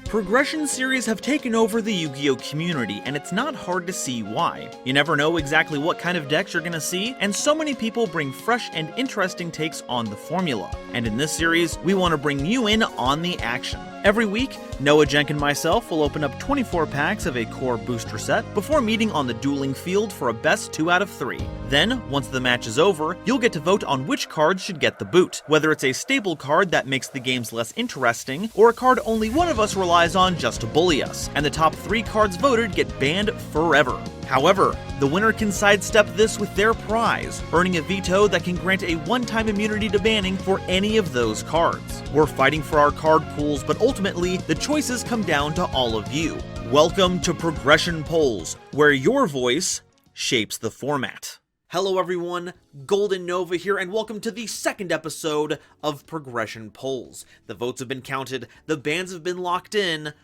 Progression series have taken over the Yu-Gi-Oh community, and it's not hard to see why. You never know exactly what kind of decks you're gonna see, and so many people bring fresh and interesting takes on the formula. And in this series, we want to bring you in on the action. Every week, Noajenk and myself will open up 24 packs of a core booster set before meeting on the dueling field for a best 2 out of 3. Then, once the match is over, you'll get to vote on which cards should get the boot, whether it's a staple card that makes the games less interesting, or a card only one of us relies on just to bully us, and the top 3 cards voted get banned forever. However, the winner can sidestep this with their prize, earning a veto that can grant a one-time immunity to banning for any of those cards. We're fighting for our card pools, but ultimately, the choices come down to all of you. Welcome to Progression Polls, where your voice shapes the format. Hello everyone, GoldenNova here, and welcome to the second episode of Progression Polls. The votes have been counted, the bans have been locked in,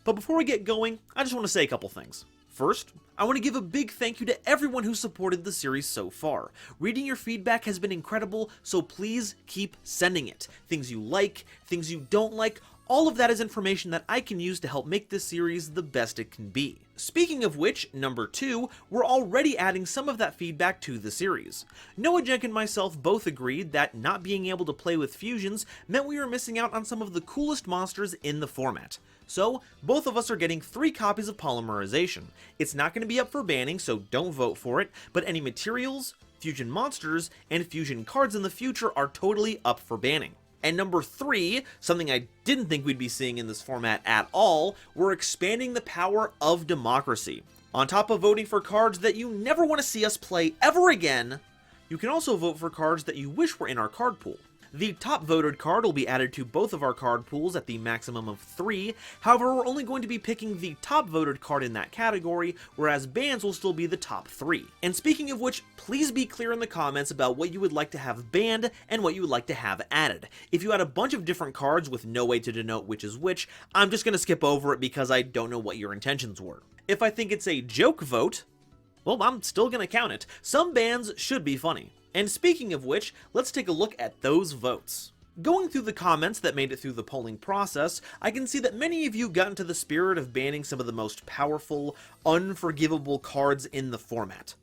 but before we get going, I just want to say a couple things. First, I want to give a big thank you to everyone who supported the series so far. Reading your feedback has been incredible, so please keep sending it. Things you like, things you don't like, all of that is information that I can use to help make this series the best it can be. Speaking of which, number 2, we're already adding some of that feedback to the series. Noajenk and myself both agreed that not being able to play with fusions meant we were missing out on some of the coolest monsters in the format. So, both of us are getting 3 copies of Polymerization. It's not going to be up for banning, so don't vote for it, but any materials, fusion monsters, and fusion cards in the future are totally up for banning. And number 3, something I didn't think we'd be seeing in this format at all, we're expanding the power of democracy. On top of voting for cards that you never want to see us play ever again, you can also vote for cards that you wish were in our card pool. The top voted card will be added to both of our card pools at the maximum of 3, however we're only going to be picking the top voted card in that category, whereas bans will still be the top 3. And speaking of which, please be clear in the comments about what you would like to have banned and what you would like to have added. If you had a bunch of different cards with no way to denote which is which, I'm just going to skip over it because I don't know what your intentions were. If I think it's a joke vote, well, I'm still going to count it. Some bans should be funny. And speaking of which, let's take a look at those votes. Going through the comments that made it through the polling process, I can see that many of you got into the spirit of banning some of the most powerful, unforgivable cards in the format.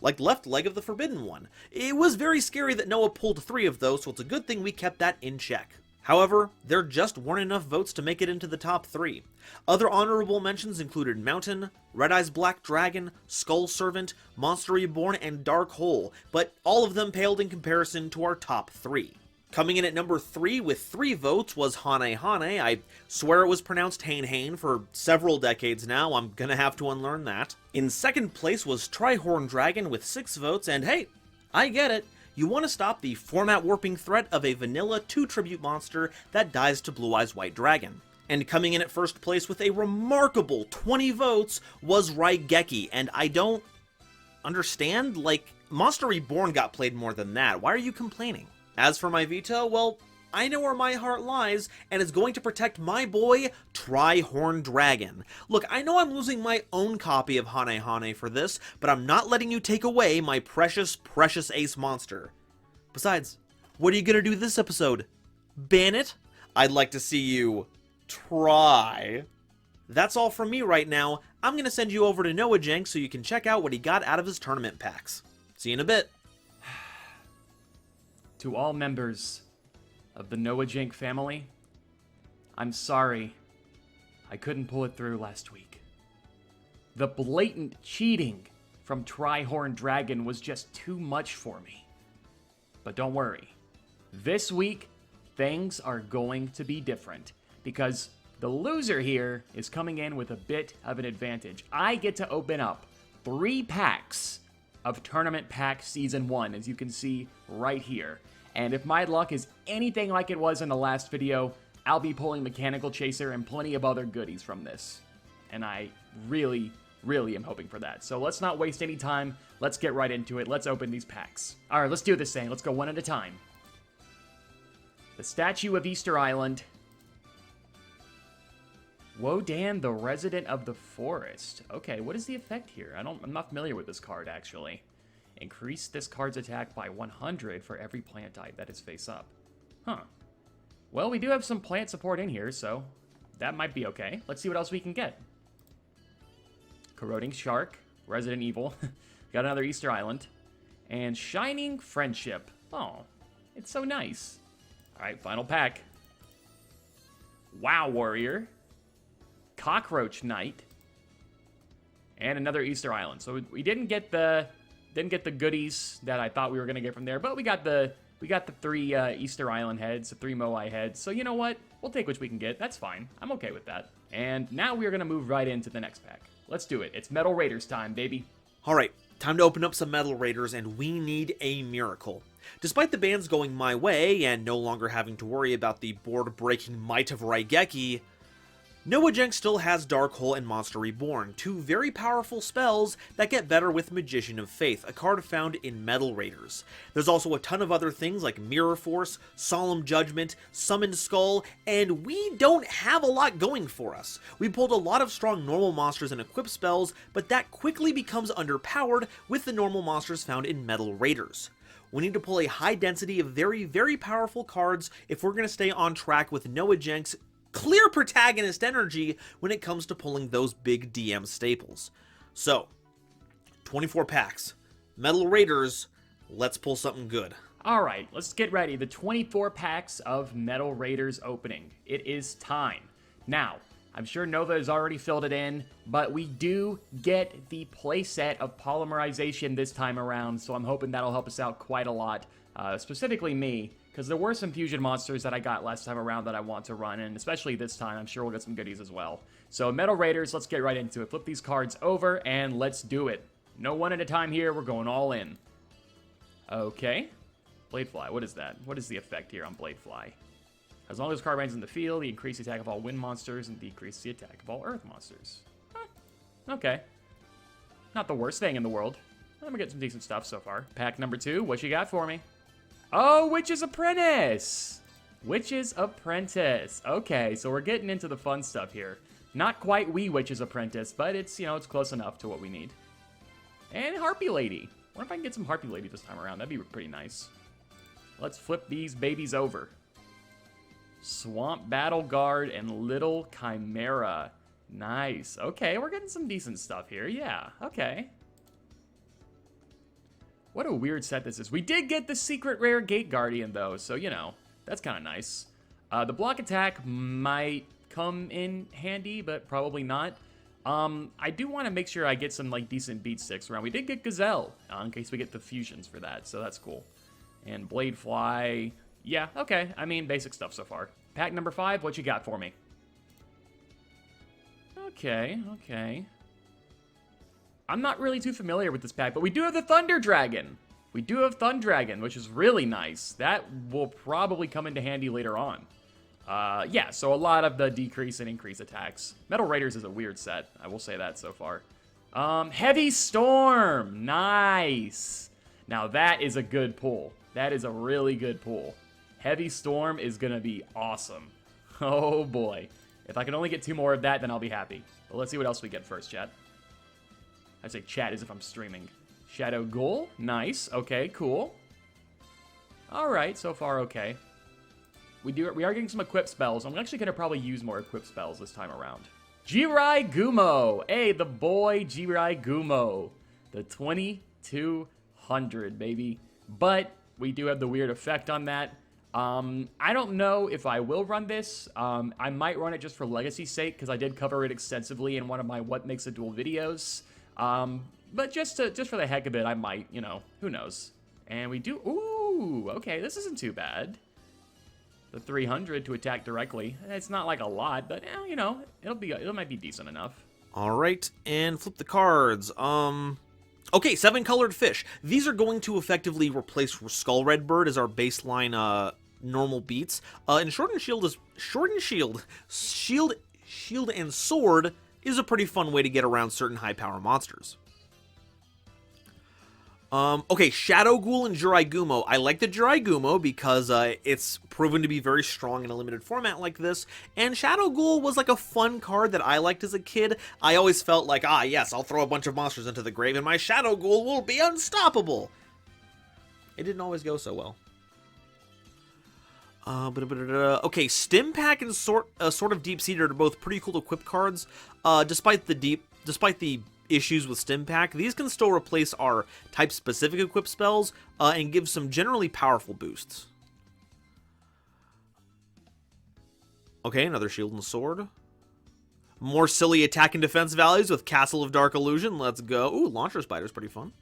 Like Left Leg of the Forbidden One. It was very scary that Noah pulled 3 of those, so it's a good thing we kept that in check. However, there just weren't enough votes to make it into the top 3. Other honorable mentions included Mountain, Red Eyes Black Dragon, Skull Servant, Monster Reborn, and Dark Hole, but all of them paled in comparison to our top 3. Coming in at number 3 with 3 votes was Hane Hane. I swear it was pronounced Hane Hane for several decades now, I'm gonna have to unlearn that. In second place was Trihorn Dragon with 6 votes, and hey, I get it. You want to stop the format warping threat of a vanilla 2 tribute monster that dies to Blue Eyes White Dragon. And coming in at first place with a remarkable 20 votes was Raigeki, and I don't understand, like, Monster Reborn got played more than that, why are you complaining? As for my veto, well, I know where my heart lies, and is going to protect my boy, Trihorn Dragon. Look, I know I'm losing my own copy of Hane Hane for this, but I'm not letting you take away my precious, precious ace monster. Besides, what are you gonna do this episode? Ban it? I'd like to see you try. That's all from me right now. I'm gonna send you over to Noajenk so you can check out what he got out of his tournament packs. See you in a bit. To all members of the Noajenk family, I'm sorry I couldn't pull it through last week. The blatant cheating from Trihorn Dragon was just too much for me. But don't worry, this week things are going to be different because the loser here is coming in with a bit of an advantage. I get to open up 3 packs of Tournament Pack Season 1, as you can see right here. And if my luck is anything like it was in the last video, I'll be pulling Mechanical Chaser and plenty of other goodies from this. And I really, really am hoping for that. So let's not waste any time. Let's get right into it. Let's open these packs. All right, let's do this thing. Let's go one at a time. The Statue of Easter Island. Wodan, the Resident of the Forest. Okay, what is the effect here? I'm not familiar with this card, actually. Increase this card's attack by 100 for every plant type that is face up. Huh. Well, we do have some plant support in here, so that might be okay. Let's see what else we can get. Corroding Shark, Resident Evil, got another Easter Island, and Shining Friendship. Oh, it's so nice. All right, final pack. Wow Warrior, Cockroach Knight, and another Easter Island. So we didn't get the goodies that I thought we were gonna get from there, but we got the 3 Easter Island heads, the 3 Moai heads. So you know what? We'll take what we can get. That's fine. I'm okay with that. And now we are gonna move right into the next pack. Let's do it. It's Metal Raiders time, baby. Alright, time to open up some Metal Raiders, and we need a miracle. Despite the bans going my way, and no longer having to worry about the board-breaking might of Raigeki, Noajenk still has Dark Hole and Monster Reborn, 2 very powerful spells that get better with Magician of Faith, a card found in Metal Raiders. There's also a ton of other things like Mirror Force, Solemn Judgment, Summoned Skull, and we don't have a lot going for us. We pulled a lot of strong normal monsters and equip spells, but that quickly becomes underpowered with the normal monsters found in Metal Raiders. We need to pull a high density of very, very powerful cards if we're going to stay on track with Noajenk's clear protagonist energy when it comes to pulling those big DM staples. So, 24 packs, Metal Raiders, let's pull something good. Alright, let's get ready. The 24 packs of Metal Raiders opening. It is time. Now, I'm sure Nova has already filled it in, but we do get the playset of Polymerization this time around, so I'm hoping that'll help us out quite a lot. Specifically me, because there were some fusion monsters that I got last time around that I want to run, and especially this time, I'm sure we'll get some goodies as well. So Metal Raiders, let's get right into it. Flip these cards over, and let's do it. No one at a time here, we're going all in. Okay. Bladefly, what is that? What is the effect here on Bladefly? As long as the card remains in the field, you increase the attack of all wind monsters and decrease the attack of all earth monsters. Huh. Okay. Not the worst thing in the world. I'm gonna get some decent stuff so far. Pack number 2, what you got for me? Oh, Witch's Apprentice! Witch's Apprentice. Okay, so we're getting into the fun stuff here. Not quite Wee Witch's Apprentice, but it's, you know, it's close enough to what we need. And Harpy Lady. I wonder if I can get some Harpy Lady this time around. That'd be pretty nice. Let's flip these babies over. Swamp Battle Guard and Little Chimera. Nice. Okay, we're getting some decent stuff here. Yeah, okay. What a weird set this is. We did get the secret rare Gate Guardian, though, so, you know, that's kind of nice. The block attack might come in handy, but probably not. I do want to make sure I get some, like, decent beat sticks around. We did get Gazelle, in case we get the fusions for that, so that's cool. And Bladefly, yeah, okay. I mean, basic stuff so far. Pack number 5, what you got for me? Okay, okay. I'm not really too familiar with this pack, but we do have the Thunder Dragon. We do have Thunder Dragon, which is really nice. That will probably come into handy later on. Yeah, so a lot of the decrease and increase attacks. Metal Raiders is a weird set. I will say that so far. Heavy Storm. Nice. Now that is a good pull. That is a really good pull. Heavy Storm is going to be awesome. Oh boy. If I can only get 2 more of that, then I'll be happy. But let's see what else we get first, chat. I say chat as if I'm streaming. Shadow Ghoul. Nice. Okay, cool. Alright, so far okay. We are getting some equip spells. I'm actually going to probably use more equip spells this time around. Jirai Gumo. Hey, the boy Jirai Gumo. The 2200, baby. But we do have the weird effect on that. I don't know if I will run this. I might run it just for legacy's sake, because I did cover it extensively in one of my What Makes a Duel videos. But just for the heck of it, I might, you know, who knows. And we do, ooh, okay, this isn't too bad. The 300 to attack directly. It's not like a lot, but, you know, it might be decent enough. All right, and flip the cards. Okay, 7 colored fish. These are going to effectively replace Skull Redbird as our baseline, normal beats. And Shield and Sword is a pretty fun way to get around certain high power monsters. Okay, Shadow Ghoul and Jirai Gumo. I like the Jirai Gumo because it's proven to be very strong in a limited format like this, and Shadow Ghoul was like a fun card that I liked as a kid. I always felt like, ah yes, I'll throw a bunch of monsters into the grave and my Shadow Ghoul will be unstoppable. It didn't always go so well. Okay, Stim Pack and Sort of Deep Seated are both pretty cool equip cards. Despite the issues with Stim Pack, these can still replace our type-specific equip spells and give some generally powerful boosts. Okay, another Shield and Sword. More silly attack and defense values with Castle of Dark Illusion. Let's go. Ooh, Launcher Spider's pretty fun.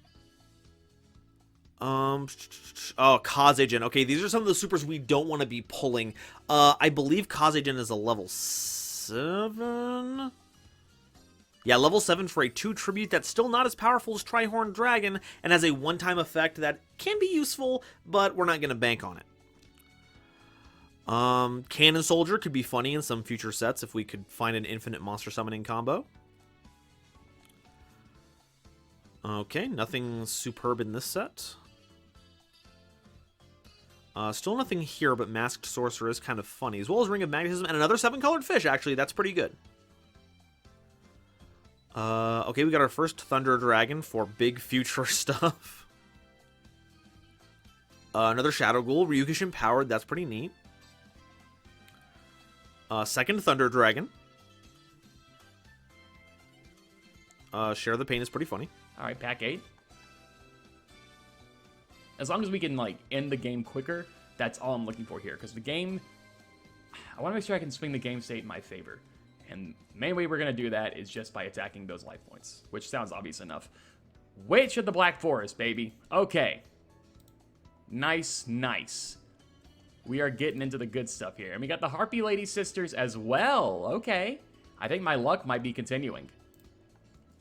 Oh, Kazejen. Okay, these are some of the supers we don't want to be pulling. I believe Kazejen is a level 7. Yeah, level 7 for a 2 tribute that's still not as powerful as Trihorn Dragon and has a one-time effect that can be useful, but we're not going to bank on it. Cannon Soldier could be funny in some future sets if we could find an infinite monster summoning combo. Okay, nothing superb in this set. Still nothing here, but Masked Sorcerer is kind of funny, as well as Ring of Magnetism and another 7-colored fish, actually. That's pretty good. Okay, we got our first Thunder Dragon for big future stuff. Another Shadow Ghoul, Ryukish Empowered, that's pretty neat. Second Thunder Dragon. Share the Pain is pretty funny. All right, pack 8. As long as we can, like, end the game quicker, that's all I'm looking for here. Because the game, I want to make sure I can swing the game state in my favor. And the main way we're going to do that is just by attacking those life points, which sounds obvious enough. Witch of the Black Forest, baby. Okay. Nice, nice. We are getting into the good stuff here. And we got the Harpy Lady Sisters as well. Okay. I think my luck might be continuing.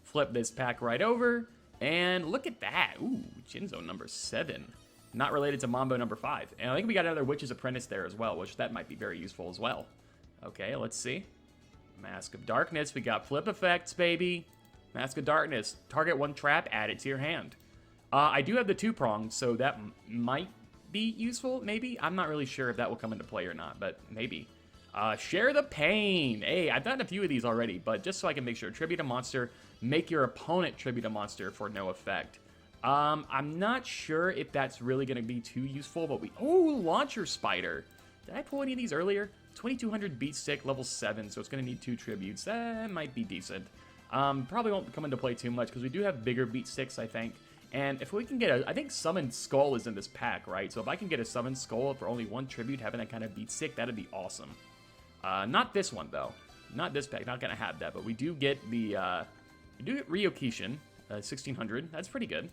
Flip this pack right over. And look at that. Ooh, Jinzo number 7. Not related to Mambo number 5. And I think we got another Witch's Apprentice there as well, which that might be very useful as well. Okay, let's see. Mask of Darkness. We got flip effects, baby. Mask of Darkness. Target one trap, add it to your hand. I do have the 2-pronged, so that might be useful, maybe. I'm not really sure if that will come into play or not, but maybe. Share the Pain. Hey, I've done a few of these already, but just so I can make sure. Tribute a monster. Make your opponent tribute a monster for no effect. I'm not sure if that's really going to be too useful, but Oh, Launcher Spider. Did I pull any of these earlier? 2200 beat stick, level 7, so it's going to need 2 tributes. That might be decent. Probably won't come into play too much, because we do have bigger beat sticks, I think. And if we can get I think Summoned Skull is in this pack, right? So if I can get a Summoned Skull for only 1 tribute, having that kind of beat stick, that'd be awesome. Not this one, though. Not this pack, not going to have that, but we do get the... we do get Ryokishin, 1600. That's pretty good.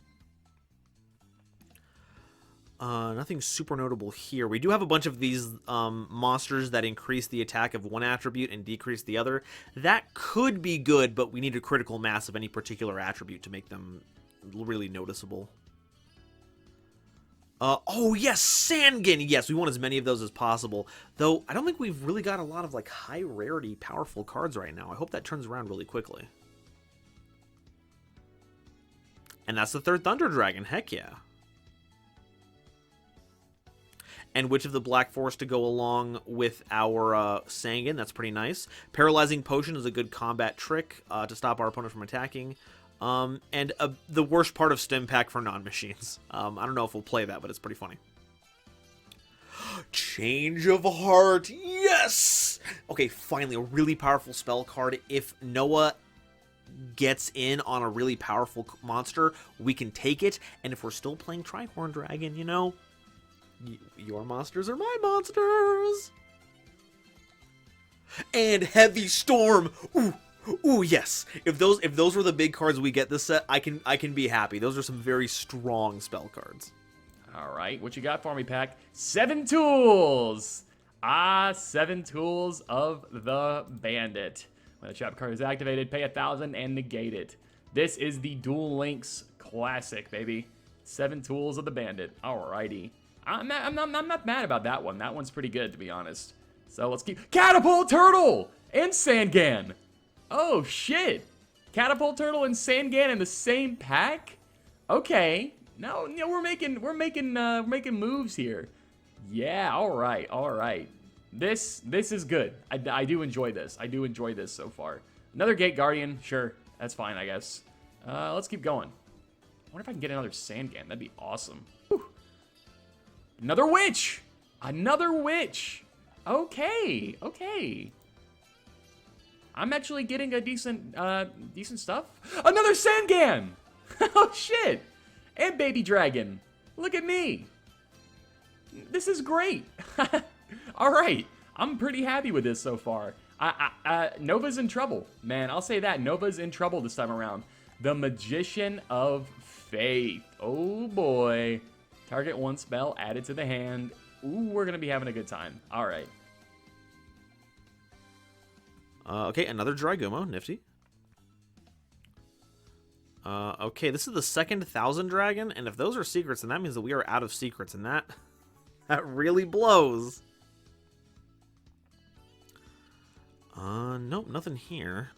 Nothing super notable here. We do have a bunch of these monsters that increase the attack of one attribute and decrease the other. That could be good, but we need a critical mass of any particular attribute to make them really noticeable. Oh yes, Sangan! Yes, we want as many of those as possible. Though, I don't think we've really got a lot of like high rarity, powerful cards right now. I hope that turns around really quickly. And that's the third Thunder Dragon, heck yeah. And Witch of the Black Forest to go along with our Sangan. That's pretty nice. Paralyzing Potion is a good combat trick to stop our opponent from attacking. And the worst part of Stim Pack for non-machines. I don't know if we'll play that, but it's pretty funny. Change of Heart. Yes! Okay, finally, a really powerful spell card. If Noah gets in on a really powerful monster, we can take it. And if we're still playing Trihorn Dragon, you know... your monsters are my monsters. And Heavy Storm. Ooh, ooh, yes. If those were the big cards we get this set, I can be happy. Those are some very strong spell cards. All right, what you got for me, pack? 7 tools. 7 tools of the Bandit. When the trap card is activated, pay 1,000 and negate it. This is the Duel Links classic, baby. 7 tools of the Bandit. Alrighty. I'm not mad about that one. That one's pretty good, to be honest. So let's keep... Catapult Turtle and Sangan. Oh, shit. Catapult Turtle and Sangan in the same pack? Okay. No, we're making moves here. Yeah, all right. This is good. I do enjoy this. I do enjoy this so far. Another Gate Guardian. Sure, that's fine, I guess. Let's keep going. I wonder if I can get another Sangan. That'd be awesome. Whew. Another Witch! Another witch. Okay, okay. I'm actually getting a decent stuff. Another Sangan! Oh, shit. And baby dragon. Look at me. This is great. All right. I'm pretty happy with this so far. Nova's in trouble. Man, I'll say that. Nova's in trouble this time around. The Magician of Faith. Oh, boy. Target one spell added to the hand. Ooh, we're going to be having a good time. All right. Okay, another Dragumo. Nifty. Okay, this is the second 1,000 dragon, and if those are secrets, then that means that we are out of secrets, and that really blows. Nope, nothing here.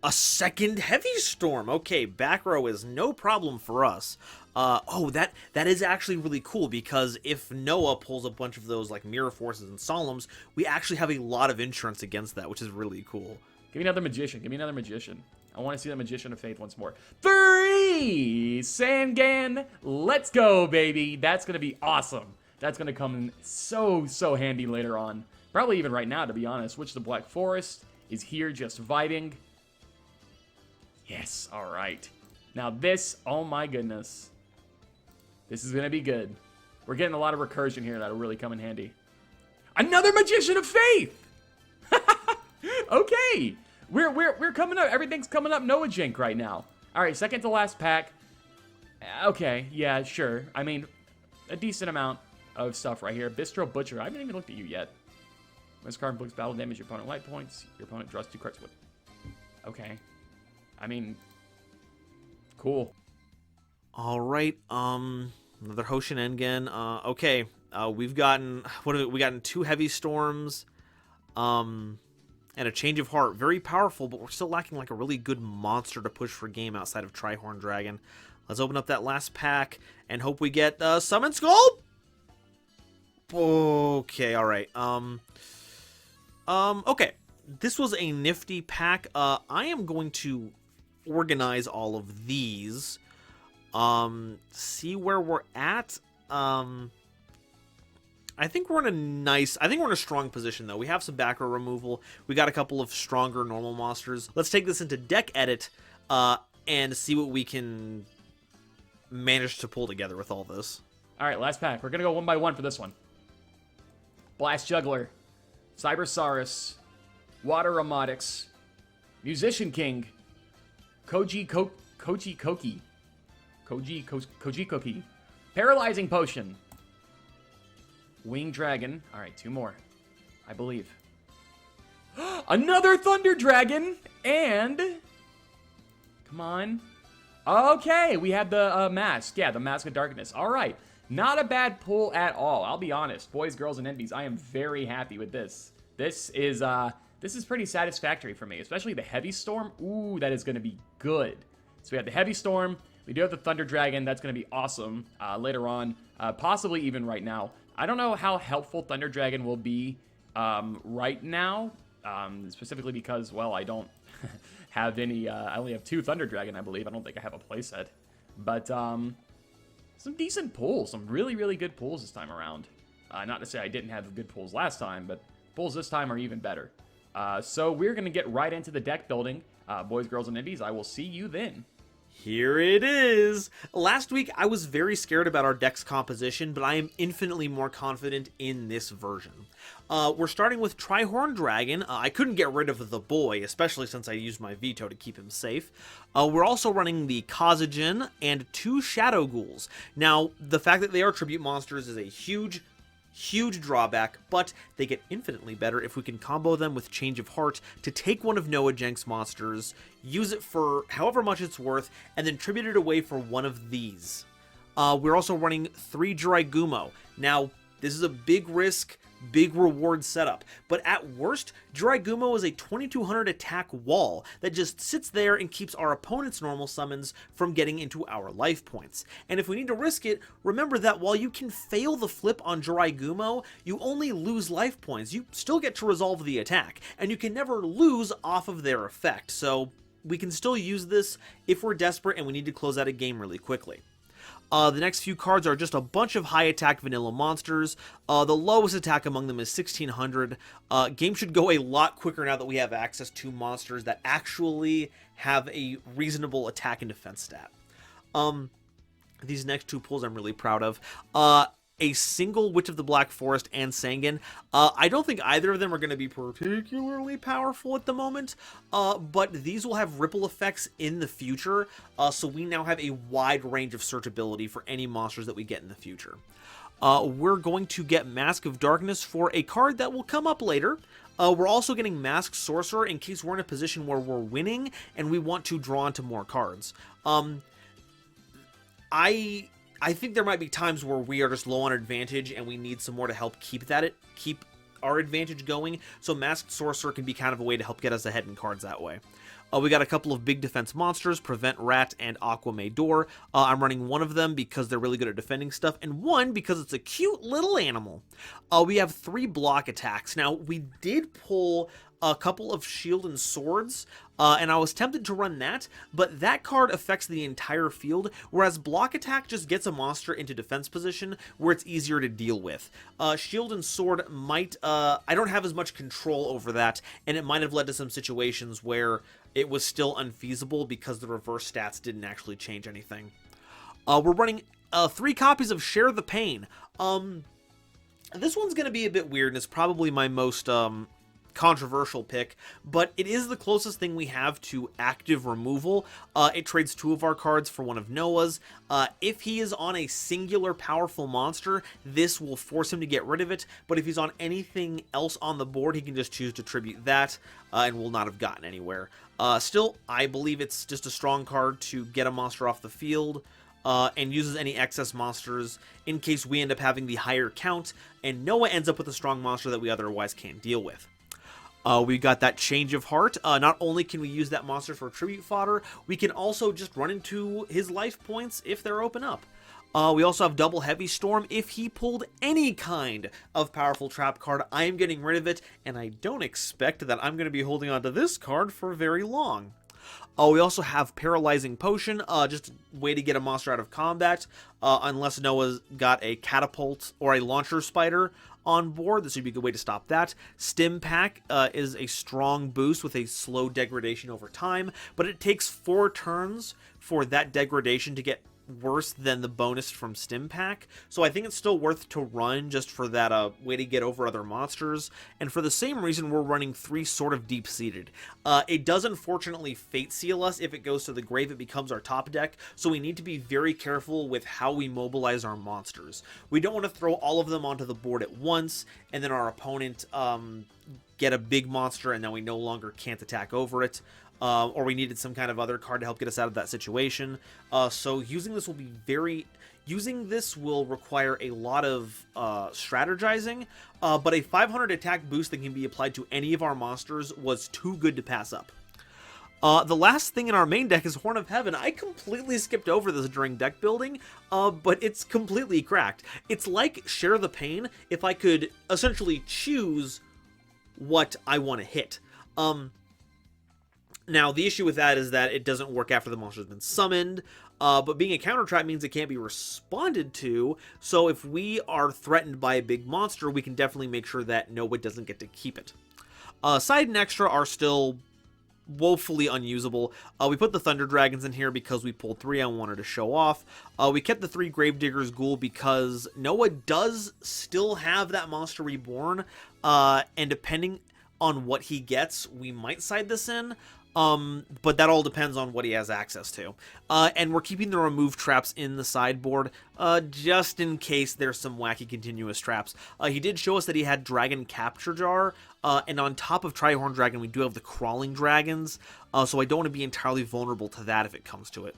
A second heavy storm. Okay, back row is no problem for us. Oh, that is actually really cool, because if Noah pulls a bunch of those like mirror forces and solemns, we actually have a lot of insurance against that, which is really cool. Give me another magician. Give me another magician. I want to see that Magician of Faith once more. 3 Sangan. Let's go, baby. That's going to be awesome. That's going to come in so handy later on. Probably even right now, to be honest. Witch of the Black Forest is here just vibing. Yes, all right. Now this, oh my goodness. This is going to be good. We're getting a lot of recursion here that'll really come in handy. Another Magician of Faith! Okay. We're coming up. Everything's coming up Noajenk right now. All right, second to last pack. Okay, yeah, sure. I mean, a decent amount of stuff right here. Bistro Butcher. I haven't even looked at you yet. When this card inflicts battle damage, your opponent light points. Your opponent draws 2 cards with. Okay. I mean, cool. All right. Another Hoshin Engen. Okay. We've gotten we gotten 2 heavy storms. And a Change of Heart. Very powerful, but we're still lacking like a really good monster to push for game outside of Trihorn Dragon. Let's open up that last pack and hope we get Summon Skull. Okay, all right. Okay. This was a nifty pack. I am going to organize all of these. See where we're at. I think we're in a strong position, though. We have some back row removal. We got a couple of stronger normal monsters. Let's take this into deck edit and see what we can manage to pull together with all this. All right, last pack. We're going to go one by one for this one. Blast Juggler, Cybersaurus, Water Robotics, Musician King, Koji Koki, Paralyzing Potion, Winged Dragon. All right, 2 more, I believe. Another Thunder Dragon, and come on. Okay, we have the mask. Yeah, the Mask of Darkness. All right, not a bad pull at all. I'll be honest, boys, girls, and NBs. I am very happy with this. This is pretty satisfactory for me, especially the Heavy Storm. Ooh, that is going to be good. So we have the Heavy Storm. We do have the Thunder Dragon. That's going to be awesome later on, possibly even right now. I don't know how helpful Thunder Dragon will be right now, specifically because, well, I don't have any, I only have 2 Thunder Dragon, I believe. I don't think I have a playset. But some decent pulls, some really, really good pulls this time around. Not to say I didn't have good pulls last time, but pulls this time are even better. So we're going to get right into the deck building. Boys, girls, and indies, I will see you then. Here it is! Last week, I was very scared about our deck's composition, but I am infinitely more confident in this version. We're starting with Trihorn Dragon. I couldn't get rid of the boy, especially since I used my veto to keep him safe. We're also running the Kazagen and 2 Shadow Ghouls. Now, the fact that they are tribute monsters is a huge drawback, but they get infinitely better if we can combo them with Change of Heart to take one of Noajenk's monsters, use it for however much it's worth, and then tribute it away for one of these. We're also running 3 Dragumo. Now, this is a big risk, big reward setup, but at worst, Dragumo is a 2200 attack wall that just sits there and keeps our opponent's normal summons from getting into our life points. And if we need to risk it, remember that while you can fail the flip on Dragumo, you only lose life points. You still get to resolve the attack, and you can never lose off of their effect, so we can still use this if we're desperate and we need to close out a game really quickly. The next few cards are just a bunch of high attack vanilla monsters. The lowest attack among them is 1600. Game should go a lot quicker now that we have access to monsters that actually have a reasonable attack and defense stat. These next two pulls I'm really proud of. A single Witch of the Black Forest and Sanguine. I don't think either of them are going to be particularly powerful at the moment, but these will have ripple effects in the future, so we now have a wide range of searchability for any monsters that we get in the future. We're going to get Mask of Darkness for a card that will come up later. We're also getting Masked Sorcerer in case we're in a position where we're winning and we want to draw into more cards. I think there might be times where we are just low on advantage and we need some more to help keep our advantage going, so Masked Sorcerer can be kind of a way to help get us ahead in cards that way. We got a couple of big defense monsters, Prevent Rat and Aqua Maydor. I'm running one of them because they're really good at defending stuff, and one because it's a cute little animal. We have 3 block attacks. Now, we did pull a couple of Shield and Swords, and I was tempted to run that, but that card affects the entire field, whereas block attack just gets a monster into defense position where it's easier to deal with. Shield and Sword might, I don't have as much control over that, and it might have led to some situations where it was still unfeasible because the reverse stats didn't actually change anything. We're running 3 copies of Share the Pain. This one's going to be a bit weird, and it's probably my most controversial pick, but it is the closest thing we have to active removal. It trades 2 of our cards for one of Noah's. If he is on a singular powerful monster, this will force him to get rid of it, but if he's on anything else on the board, he can just choose to tribute that, and will not have gotten anywhere. Still, I believe it's just a strong card to get a monster off the field, and uses any excess monsters in case we end up having the higher count, and Noah ends up with a strong monster that we otherwise can't deal with. We got that Change of Heart. Not only can we use that monster for tribute fodder, we can also just run into his life points if they're open up. We also have Double Heavy Storm. If he pulled any kind of powerful trap card, I am getting rid of it, and I don't expect that I'm going to be holding on to this card for very long. We also have Paralyzing Potion, just a way to get a monster out of combat, unless Noah's got a Catapult or a Launcher Spider on board. This would be a good way to stop that. Stim Pack is a strong boost with a slow degradation over time, but it takes 4 turns for that degradation to get worse than the bonus from Stim Pack, so I think it's still worth to run just for that way to get over other monsters, and for the same reason we're running 3 Sort of Deep-Seated. It does unfortunately Fate Seal us. If it goes to the grave, it becomes our top deck, so we need to be very careful with how we mobilize our monsters. We don't want to throw all of them onto the board at once, and then our opponent get a big monster and then we no longer can't attack over it. Or we needed some kind of other card to help get us out of that situation. So using this will require a lot of strategizing, but a 500 attack boost that can be applied to any of our monsters was too good to pass up. The last thing in our main deck is Horn of Heaven. I completely skipped over this during deck building, but it's completely cracked. It's like Share the Pain if I could essentially choose what I want to hit. Now, the issue with that is that it doesn't work after the monster's been summoned, but being a counter trap means it can't be responded to, so if we are threatened by a big monster, we can definitely make sure that Noah doesn't get to keep it. Side and extra are still woefully unusable. We put the Thunder Dragons in here because we pulled 3 I wanted to show off. We kept the 3 Gravedigger's Ghoul because Noah does still have that monster reborn, and depending on what he gets, we might side this in. But that all depends on what he has access to. And we're keeping the remove traps in the sideboard, just in case there's some wacky continuous traps. He did show us that he had Dragon Capture Jar, and on top of Trihorn Dragon, we do have the Crawling Dragons, so I don't want to be entirely vulnerable to that if it comes to it.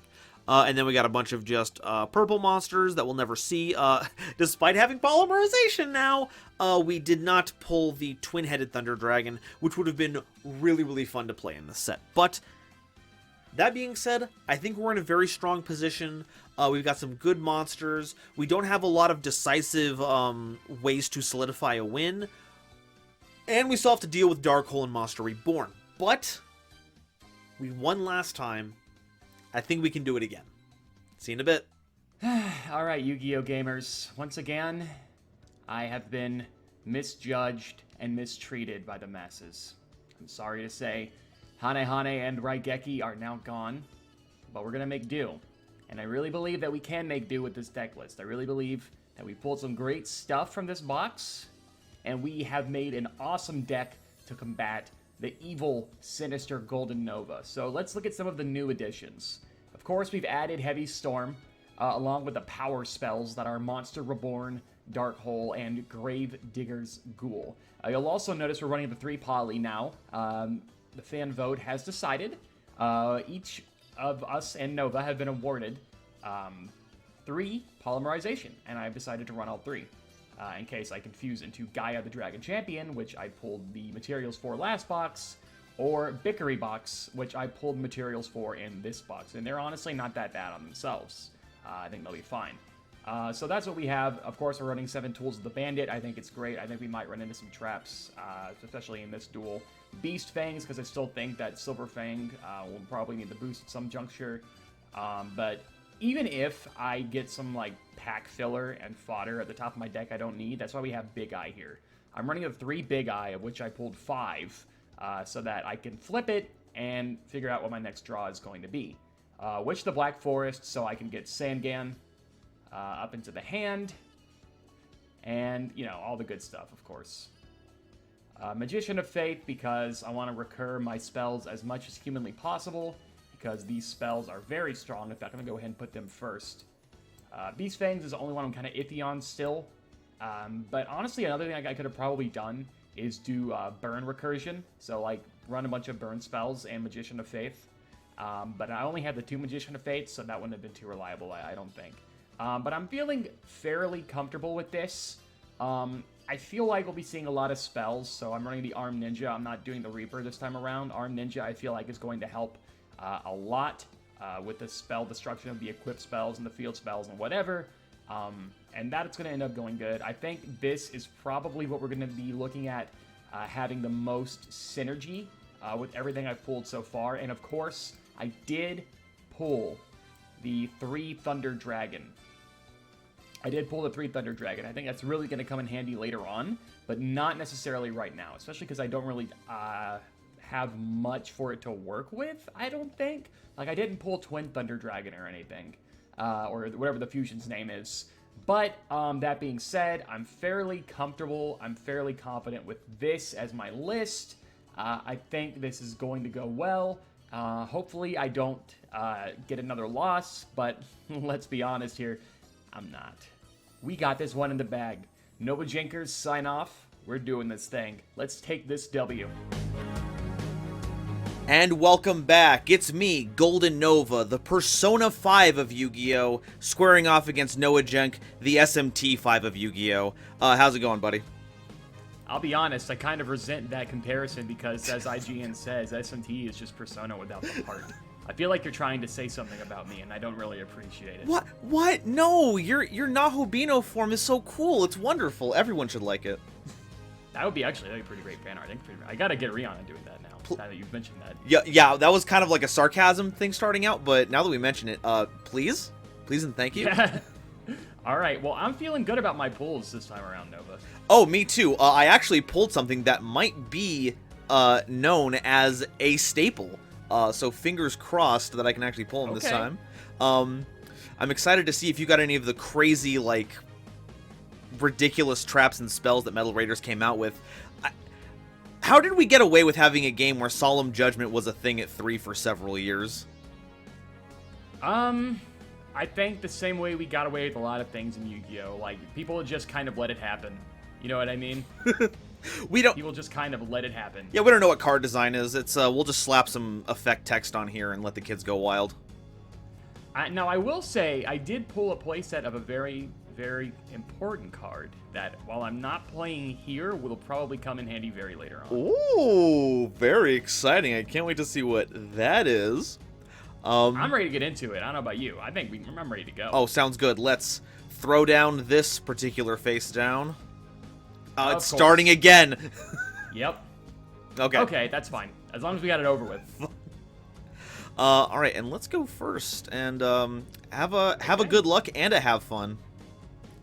And then we got a bunch of just purple monsters that we'll never see. Despite having polymerization now, we did not pull the twin-headed Thunder Dragon, which would have been really, really fun to play in this set. But that being said, I think we're in a very strong position. We've got some good monsters. We don't have a lot of decisive ways to solidify a win. And we still have to deal with Dark Hole and Monster Reborn. But we won last time. I think we can do it again. See you in a bit. Alright, Yu-Gi-Oh gamers. Once again, I have been misjudged and mistreated by the masses. I'm sorry to say, Hane and Raigeki are now gone, but we're gonna make do. And I really believe that we can make do with this deck list. I really believe that we pulled some great stuff from this box, and we have made an awesome deck to combat the evil, sinister GoldenNova. So let's look at some of the new additions. Of course, we've added Heavy Storm, along with the power spells that are Monster Reborn, Dark Hole, and Grave Digger's Ghoul. You'll also notice we're running the 3 poly now. The fan vote has decided. Each of us and Nova have been awarded 3 polymerization, and I've decided to run all 3. In case I confuse into Gaia the Dragon Champion, which I pulled the materials for last box, or Bickery box, which I pulled materials for in this box. And they're honestly not that bad on themselves. I think they'll be fine. So that's what we have. Of course, we're running 7 Tools of the Bandit. I think it's great. I think we might run into some traps, especially in this duel. Beast Fangs, because I still think that Silver Fang will probably need the boost at some juncture. But even if I get some like pack filler and fodder at the top of my deck I don't need, that's why we have Big Eye here. I'm running a 3 Big Eye, of which I pulled 5, so that I can flip it and figure out what my next draw is going to be. Witch the Black Forest, so I can get Sangan up into the hand, and, you know, all the good stuff, of course. Magician of Faith, because I want to recur my spells as much as humanly possible, because these spells are very strong. In fact, I'm going to go ahead and put them first. Beast Fangs is the only one I'm kind of iffy on still, but honestly, another thing I could have probably done is do Burn Recursion, so, like, run a bunch of Burn spells and Magician of Faith. But I only had the 2 Magician of Fate, so that wouldn't have been too reliable, I don't think. But I'm feeling fairly comfortable with this. I feel like we'll be seeing a lot of spells, so I'm running the Arm Ninja. I'm not doing the Reaper this time around. Arm Ninja, I feel like, is going to help a lot with the spell destruction of the equipped spells and the field spells and whatever. And that's going to end up going good. I think this is probably what we're going to be looking at having the most synergy with everything I've pulled so far. And of course, I did pull the 3 Thunder Dragon. I think that's really going to come in handy later on, but not necessarily right now, especially because I don't really have much for it to work with, I don't think. Like, I didn't pull Twin Thunder Dragon or anything, or whatever the fusion's name is. But that being said, I'm fairly comfortable, I'm fairly confident with this as my list. I think this is going to go well. Hopefully I don't get another loss, but let's be honest here, I'm not. We got this one in the bag. Noajenkers, sign off. We're doing this thing. Let's take this W. And welcome back. It's me, GoldenNova, the Persona 5 of Yu-Gi-Oh!, squaring off against Noajenk, the SMT 5 of Yu-Gi-Oh! How's it going, buddy? I'll be honest, I kind of resent that comparison because, as IGN says, SMT is just Persona without the heart. I feel like you're trying to say something about me, and I don't really appreciate it. What? No, your Nahobino form is so cool. It's wonderful. Everyone should like it. That would be actually a pretty great fan art. I gotta get Rihanna doing that now, now that you've mentioned that. Yeah, that was kind of like a sarcasm thing starting out, but now that we mention it, please and thank you. Alright, well, I'm feeling good about my pulls this time around, Nova. Oh, me too. I actually pulled something that might be known as a staple. So fingers crossed that I can actually pull them this time. I'm excited to see if you got any of the crazy, like, ridiculous traps and spells that Metal Raiders came out with. How did we get away with having a game where Solemn Judgment was a thing at 3 for several years? I think the same way we got away with a lot of things in Yu-Gi-Oh! Like, people just kind of let it happen. You know what I mean? People just kind of let it happen. Yeah, we don't know what card design is. It's we'll just slap some effect text on here and let the kids go wild. Now, I will say, I did pull a playset of a very, very important card that, while I'm not playing here, will probably come in handy very later on. Ooh, very exciting. I can't wait to see what that is. I'm ready to get into it. I don't know about you. I'm ready to go. Oh, sounds good. Let's throw down this particular face down. It's starting again. Yep. Okay. Okay, that's fine. As long as we got it over with. All right, and let's go first and have a good luck and a have fun.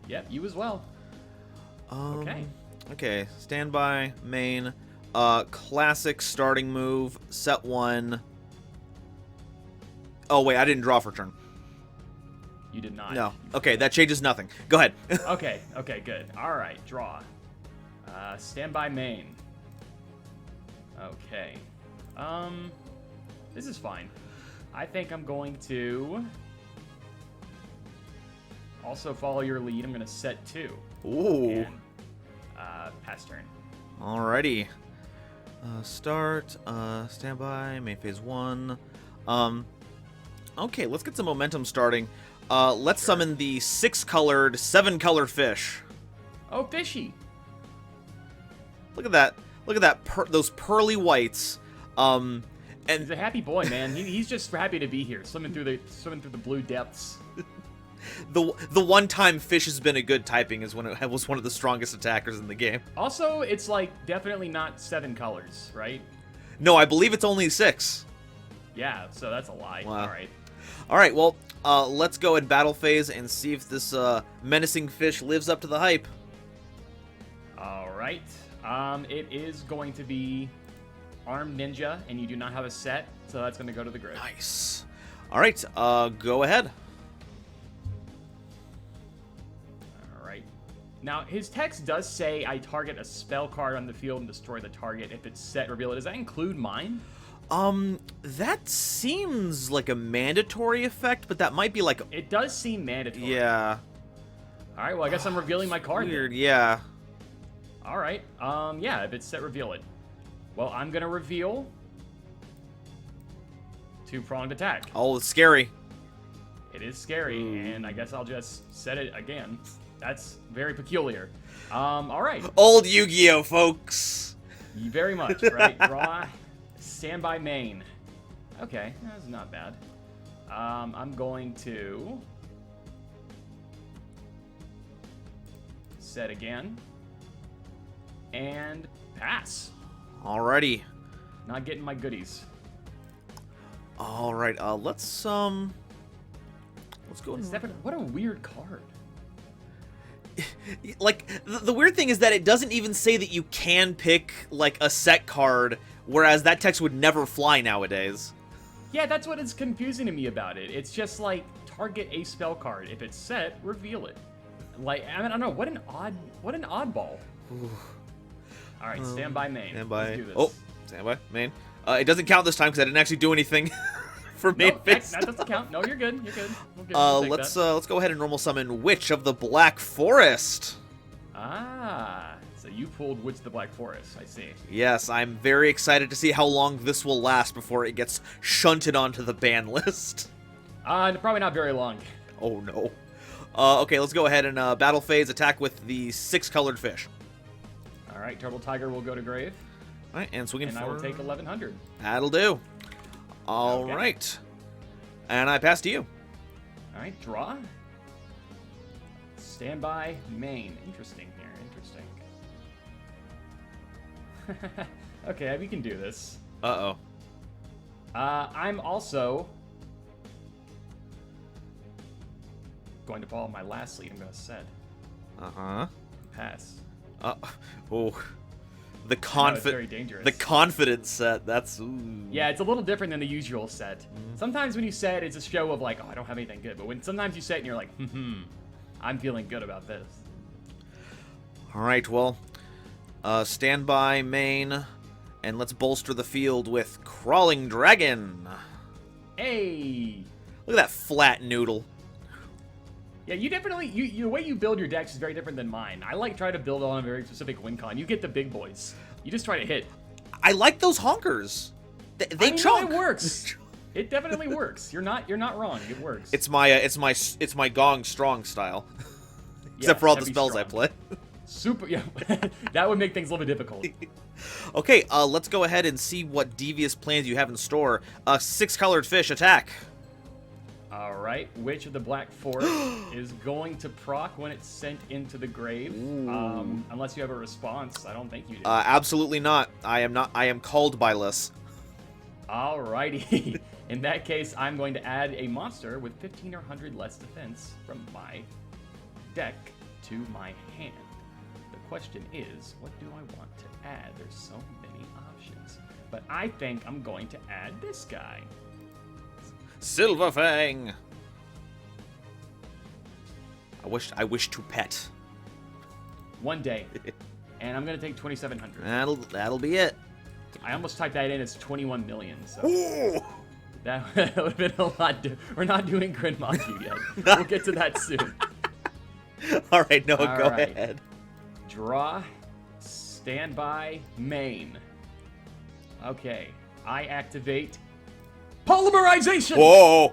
Yep, you as well. Okay. Okay, standby, main, classic starting move, set 1. Oh wait, I didn't draw for turn. You did not. No. Okay, that changes nothing. Go ahead. Okay, good. All right, draw. Standby main. Okay. This is fine. I think I'm going to also follow your lead. I'm going to set 2. Ooh. And, pass turn. Alrighty. Start, standby, main phase 1. Okay, let's get some momentum starting. Let's summon the 6-colored, 7-colored fish. Oh, fishy. Look at that. Look at that. Those pearly whites. And He's a happy boy, man. He's just happy to be here, swimming through the blue depths. the one-time fish has been a good typing. Is when it was one of the strongest attackers in the game. Also, it's like definitely not 7 colors, right? No, I believe it's only 6. Yeah, so that's a lie. Wow. All right. All right. Well, let's go in battle phase and see if this menacing fish lives up to the hype. All right. It is going to be Armed Ninja, and you do not have a set, so that's going to go to the grid. Nice. All right. Go ahead. All right. Now, his text does say, I target a spell card on the field and destroy the target. If it's set, reveal it. Does that include mine? That seems like a mandatory effect, but that might be like... It does seem mandatory. Yeah. All right, well, I guess I'm revealing my card. Weird, then. yeah. All right. Yeah, if it's set, reveal it. Well, I'm going to reveal 2-pronged attack. Oh, it's scary. It is scary, and I guess I'll just set it again. That's very peculiar. All right. Old Yu-Gi-Oh, folks. Very much, right? Draw, standby main. Okay, that's not bad. I'm going to set again and pass. Alrighty. Not getting my goodies. All right. Let's go. What a weird card. Like the weird thing is that it doesn't even say that you can pick like a set card, whereas that text would never fly nowadays. Yeah, that's what is confusing to me about it. It's just like target a spell card. If it's set, reveal it. Like I don't know. What an oddball. All right, stand by main. Stand by. Let's do this. Oh, stand by main. It doesn't count this time because I didn't actually do anything for main No, phase. that doesn't count. No, you're good. You're good. We'll take let's that. go ahead and normal summon Witch of the Black Forest. So you pulled Witch of the Black Forest. I see. Yes, I'm very excited to see how long this will last before it gets shunted onto the ban list. Probably not very long. Oh no. Okay, let's go ahead and battle phase attack with the 6-colored fish. All right, Turtle Tiger will go to grave, All right, and swinging and for... I will take 1100. That'll do. All right. And I pass to you. All right, draw. Standby main. Interesting here. Interesting. Okay, we can do this. Uh-oh. I'm also going to follow my last lead. I'm going to set. Uh-huh. Pass. Oh. The It's very dangerous. The confidence set. That's... Ooh. Yeah, it's a little different than the usual set. Sometimes when you set, it's a show of like, oh, I don't have anything good. But when sometimes you set and you're like, I'm feeling good about this. All right, well, stand by main, and let's bolster the field with Crawling Dragon. Hey! Look at that flat noodle. Yeah, you definitely, the way you build your decks is very different than mine. I like try to build on a very specific win con. You get the big boys. You just try to hit. I like those honkers. They chunk. It works. It definitely works. You're not wrong. It works. It's my Gong Strong style. Except for all the heavy spells strong. I play. Super, yeah. That would make things a little bit difficult. Okay, let's go ahead and see what devious plans you have in store. 6-colored fish, attack. All right, Witch of the Black Forest is going to proc when it's sent into the grave. Unless you have a response, I don't think you do. Absolutely not. I am called by less. Alrighty. In that case, I'm going to add a monster with 1,500 less defense from my deck to my hand. The question is, what do I want to add? There's so many options. But I think I'm going to add this guy. Silverfang. I wish to pet. One day. And I'm going to take 2,700. That'll be it. I almost typed that in as 21 million, so... Ooh. That would have been a lot. We're not doing Grid Maju yet. We'll get to that soon. All right, Noah, All go right. ahead. Draw, standby, main. Okay, I activate polymerization Whoa!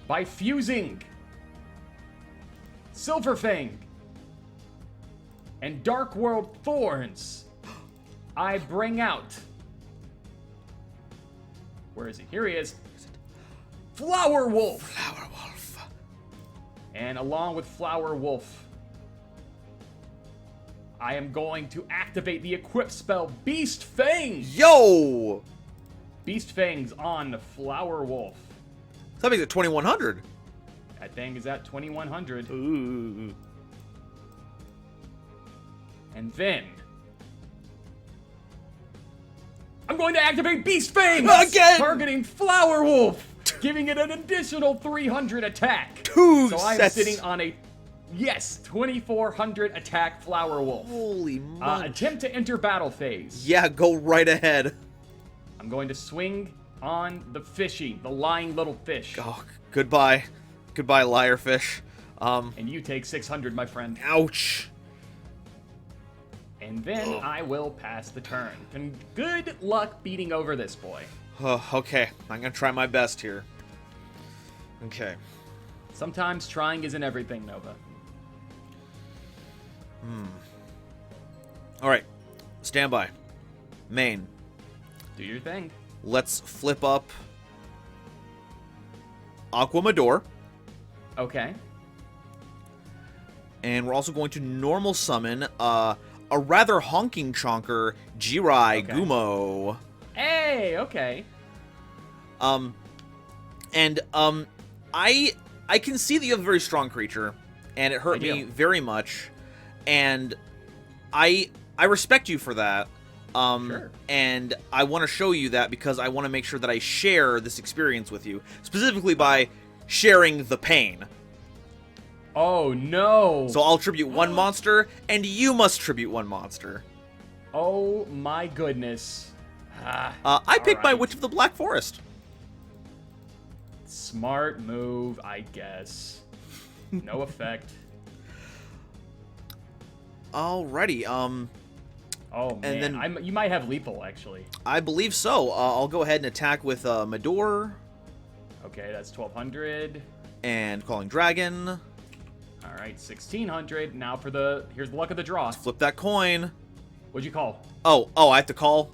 by fusing Silverfang and Dark World Thorns. I bring out. Where is he? Here he is. Flower Wolf. Flower Wolf. And along with Flower Wolf, I am going to activate the equip spell Beast Fangs. Yo! Beast Fangs on Flower Wolf. That makes it 2,100. That thing is at 2,100. Ooh. And then I'm going to activate Beast Fangs! Again! Targeting Flower Wolf! Giving it an additional 300 attack. Two So I'm sets. sitting on a, 2,400 attack Flower Wolf. Holy moly. Attempt to enter battle phase. Yeah, go right ahead. I'm going to swing on the fishy, the lying little fish. Oh, goodbye. Goodbye, liar fish. And you take 600, my friend. Ouch. And then I will pass the turn. And good luck beating over this boy. Okay, I'm gonna try my best here. Okay. Sometimes trying isn't everything, Nova. All right, stand by. Main. Do your thing. Let's flip up Aquamador. Okay. And we're also going to normal summon a rather honking chonker, Jirai Okay. Gumo. Hey, okay. I can see that you have a very strong creature, and it hurt I do. me very much, and I respect you for that. Sure. And I want to show you that because I want to make sure that I share this experience with you, specifically by sharing the pain. Oh, no. So I'll tribute one monster, and you must tribute one monster. Oh, my goodness. I picked my alright. Witch of the Black Forest. Smart move, I guess. No effect. Alrighty, Oh, man. then- you might have lethal, actually. I believe so. I'll go ahead and attack with Mador Okay, that's 1,200. and Calling Dragon. All right, 1,600. Now for here's the luck of the draw. Flip that coin. What'd you call? Oh, I have to call?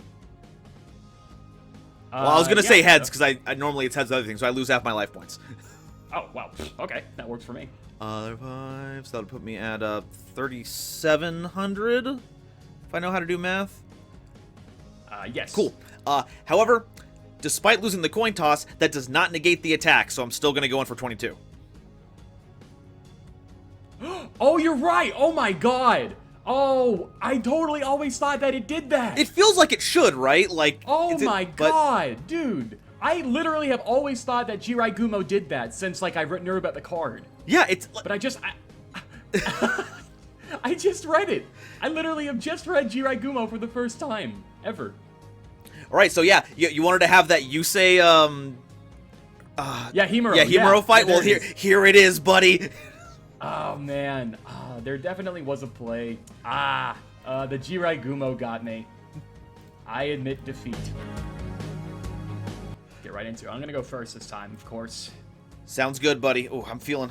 Well, I was going to say heads, so- because I normally it's heads and other things, so I lose half my life points. Oh, wow. Okay, that works for me. Other 5, so that'll put me at 3,700, if I know how to do math. Yes. Cool. However, despite losing the coin toss, that does not negate the attack, so I'm still going to go in for 22. Oh, you're right. Oh, my God. Oh, I totally always thought that it did that. It feels like it should, right? Like, Oh it's- my but- God, dude. I literally have always thought that Jirai Gumo did that since, like, I've written about the card. Yeah, it's... But I just read it. I literally have just read Jirai Gumo for the first time, ever. All right, so yeah, you wanted to have that Yusei, Yeah, Himuro. yeah, Himuro fight? there Well, it is. here it is, buddy. Oh, man. Oh, there definitely was a play. The Jirai Gumo got me. I admit defeat. Get right into it. I'm gonna go first this time, of course. Sounds good, buddy. Oh, I'm feeling...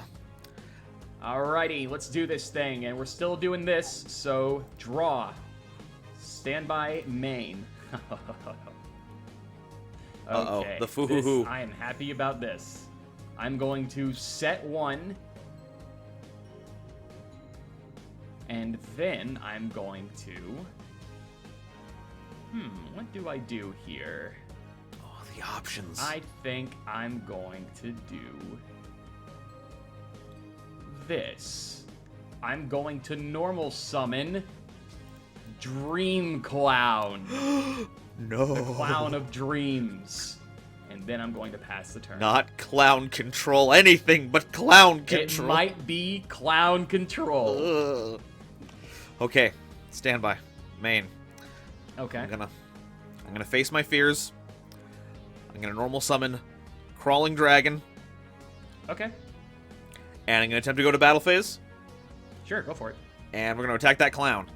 Alrighty, let's do this thing. And we're still doing this, so draw. Standby main. Uh-oh, Okay, the foo-hoo-hoo. I am happy about this. I'm going to set one. And then I'm going to... what do I do here? Oh, The options. I think I'm going to do this. I'm going to normal summon Dream Clown. No. The Clown of Dreams. And then I'm going to pass the turn. Not clown control, anything but clown control. It might be clown control. Ugh. Okay, stand by. Main. Okay. I'm gonna face my fears. I'm gonna normal summon Crawling Dragon. Okay. And I'm gonna attempt to go to battle phase. Sure, go for it. And we're gonna attack that clown.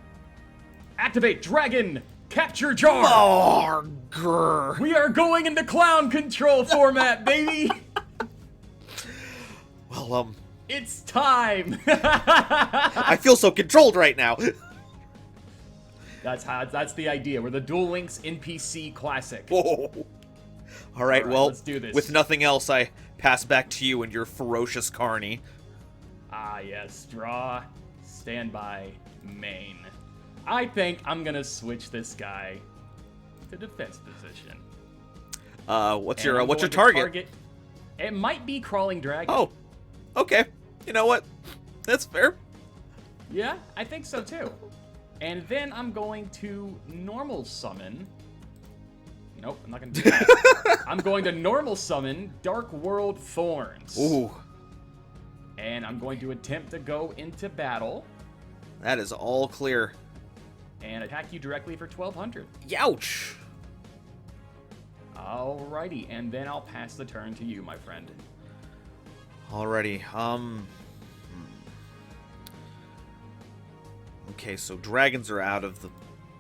Activate Dragon Capture Jar! Grr. We are going into clown control format, baby! Well, It's time! I feel so controlled right now. That's the idea. We're the Duel Links NPC Classic. Whoa. All right, well, let's do this. with nothing else, I pass back to you and your ferocious Carney. Ah, yes. Draw, standby, main. I think I'm gonna switch this guy to defense position. What's And your I'm what's your going to target? It might be Crawling Dragon. Oh, okay. You know what? That's fair. Yeah, I think so too. And then I'm going to normal summon. Nope, I'm not gonna do that. I'm going to normal summon Dark World Thorns. Ooh, And I'm going to attempt to go into battle that is all clear. and attack you directly for 1200. Youch. Alrighty, and then I'll pass the turn to you, my friend. Alrighty. Okay, so dragons are out of the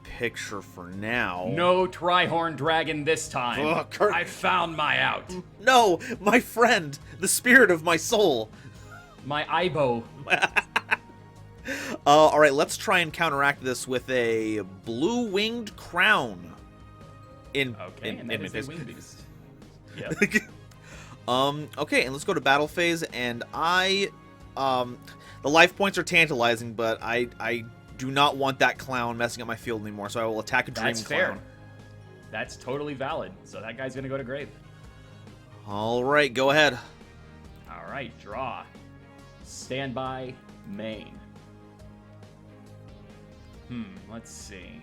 picture for now. No Trihorn Dragon this time. Ugh, Kurt. I found my out. No, my friend, the spirit of my soul. My Ibo. All right, let's try and counteract this with a blue-winged crown. Okay, and that is a wing beast. Yep. Okay, and let's go to battle phase. And the life points are tantalizing, but I do not want that clown messing up my field anymore. So I will attack a dream That's clown. fair. That's totally valid. So that guy's gonna go to grave. All right, go ahead. All right, draw. Standby, main. Let's see.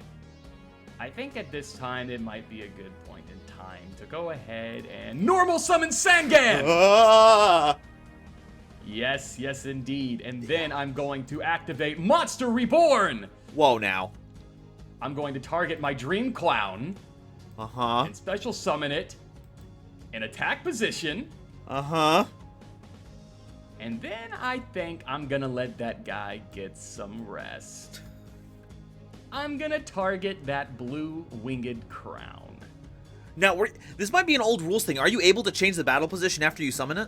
I think at this time it might be a good point in time to go ahead and normal summon Sangan! Ah! Yes, yes indeed. And then I'm going to activate Monster Reborn! Whoa, now. I'm going to target my Dream Clown Uh-huh. and special summon it in attack position. Uh-huh. And then I think I'm gonna let that guy get some rest. I'm gonna target that blue winged crown. Now, this might be an old rules thing. Are you able to change the battle position after you summon it?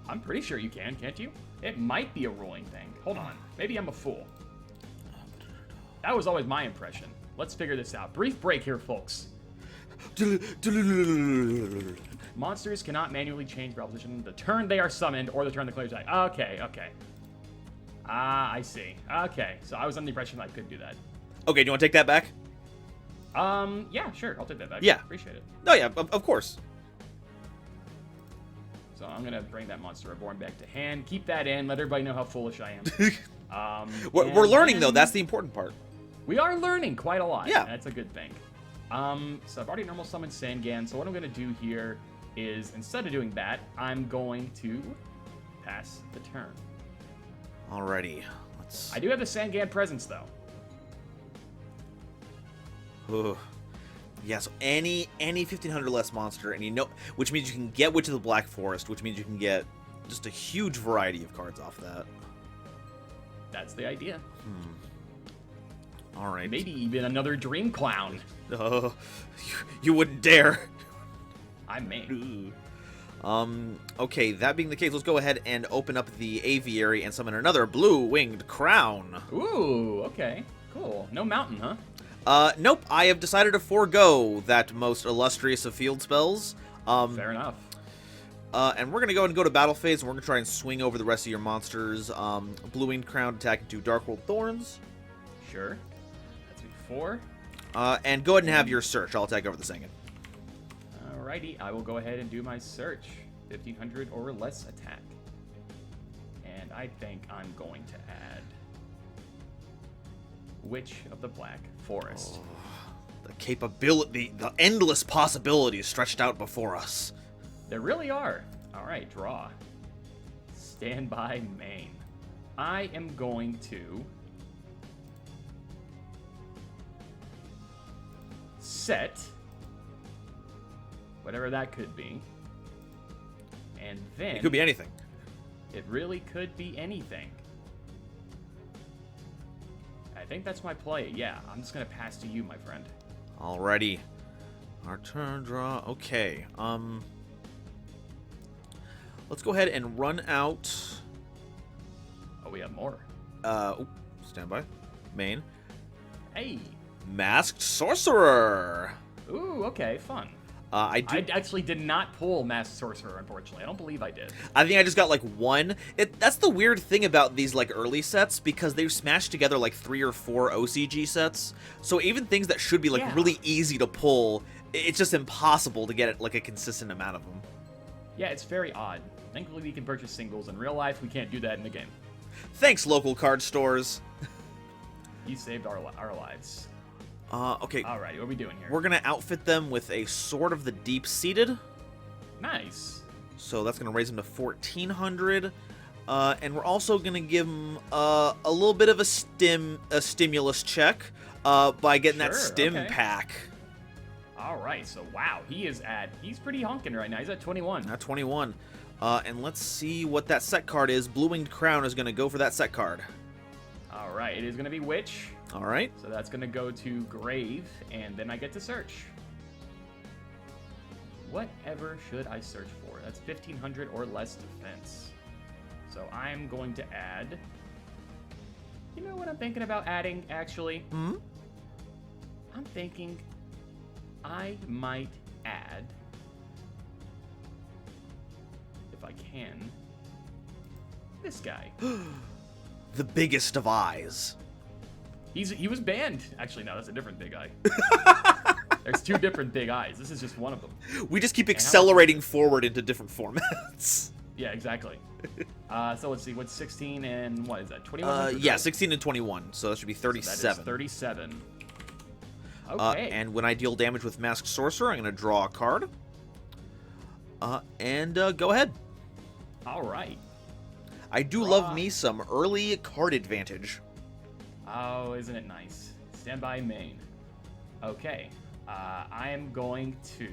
I'm pretty sure you can, can't you? It might be a ruling thing. Hold on. Maybe I'm a fool. That was always my impression. Let's figure this out. Brief break here, folks. Monsters cannot manually change battle position the turn they are summoned or the turn the players die. Okay, okay. Ah, I see. Okay, so I was under the impression I could do that. Okay, do you want to take that back? Yeah, sure. I'll take that back. Yeah. Appreciate it. Oh, yeah, of course. So I'm gonna bring that Monster Reborn back to hand. Keep that in. Let everybody know how foolish I am. We're learning, and though. That's the important part. We are learning quite a lot. Yeah. That's a good thing. So I've already normal summoned Sangan. So what I'm gonna do here is, instead of doing that, I'm going to pass the turn. Alrighty. Let's... I do have the Sangan presence, though. Ugh. Yeah, so any 1500 less monster, and which means you can get Witch of the Black Forest, which means you can get just a huge variety of cards off that. That's the idea. All right. Maybe even another Dream Clown. You wouldn't dare. I may. Okay, that being the case, let's go ahead and open up the aviary and summon another blue-winged crown. Ooh, okay. Cool. No mountain, huh? Nope, I have decided to forego that most illustrious of field spells. Fair enough. And we're going to go ahead and go to battle phase, and we're going to try and swing over the rest of your monsters. Blue-winged crown attacking 2 Dark World Thorns. Sure. That's me 4. And go ahead and have your search. I'll attack over the second. Alrighty, I will go ahead and do my search. 1500 or less attack. And I think I'm going to add Witch of the Black Forest. The capability, the endless possibilities stretched out before us. There really are. Alright, draw. Standby main. I am going to set whatever that could be. And then It could be anything. it really could be anything. I think that's my play. Yeah, I'm just gonna pass to you, my friend. Alrighty. Our turn, draw. Okay. Let's go ahead and run out. Oh, we have more. Stand by. Main. Hey. Masked Sorcerer. Ooh, okay, fun. I actually did not pull Masked Sorcerer, unfortunately. I don't believe I did. I think I just got like one. That's the weird thing about these like early sets, because they've smashed together like 3 or 4 OCG sets. So even things that should be like really easy to pull, it's just impossible to get like a consistent amount of them. Yeah, it's very odd. Thankfully, we can purchase singles. In real life, we can't do that in the game. Thanks, local card stores. You saved our lives. Okay. Alright, what are we doing here? We're gonna outfit them with a Sword of the Deep-Seated. Nice. So that's gonna raise them to 1400. And we're also gonna give them a little bit of a stimulus check by getting that stim pack. Alright, so wow, he's pretty honking right now. He's at 21. At 21. And let's see what that set card is. Blue Winged Crown is gonna go for that set card. Alright, it is gonna be Witch. All right. So that's going to go to Grave, and then I get to search. Whatever should I search for? That's 1500 or less defense. So I'm going to add... You know what I'm thinking about adding, actually? Hmm? I'm thinking I might add, if I can, this guy. The biggest of eyes. He was banned. Actually, no, that's a different big eye. There's 2 different big eyes. This is just one of them. We just keep accelerating forward into different formats. Yeah, exactly. So let's see. What's 16 and what is that? 21? Yeah, 16 and 21. So that should be 37. So that is 37. Okay. And when I deal damage with Masked Sorcerer, I'm going to draw a card. And go ahead. All right. I do love me some early card advantage. Oh, isn't it nice? Standby main. Okay. I am going to...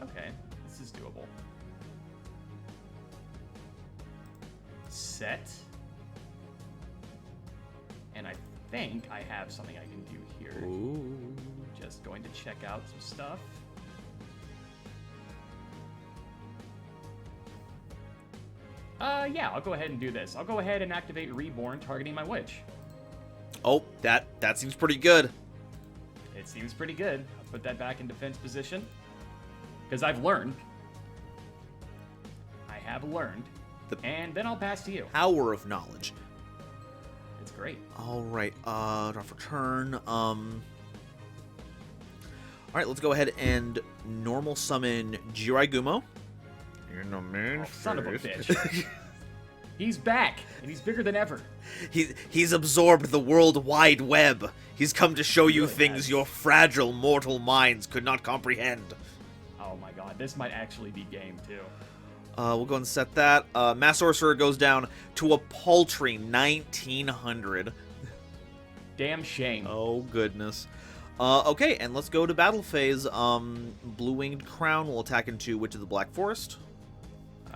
Okay, this is doable. Set. And I think I have something I can do here. Ooh. Just going to check out some stuff. Yeah, I'll go ahead and do this. I'll go ahead and activate Reborn, targeting my Witch. Oh, that seems pretty good. It seems pretty good. I'll put that back in defense position. Because I've learned. I have learned. And then I'll pass to you. Power of knowledge. It's great. All right, draw for turn. All right, let's go ahead and normal summon Jiraiya. In the main Son of a bitch. He's back, and he's bigger than ever. He's absorbed the world wide web. He's come to show you things your fragile mortal minds could not comprehend. Oh my god, this might actually be game too. We'll go and set that. Mass Sorcerer goes down to a paltry 1900. Damn shame. Oh, goodness. Okay, and let's go to battle phase. Blue Winged Crown will attack into Witch of the Black Forest.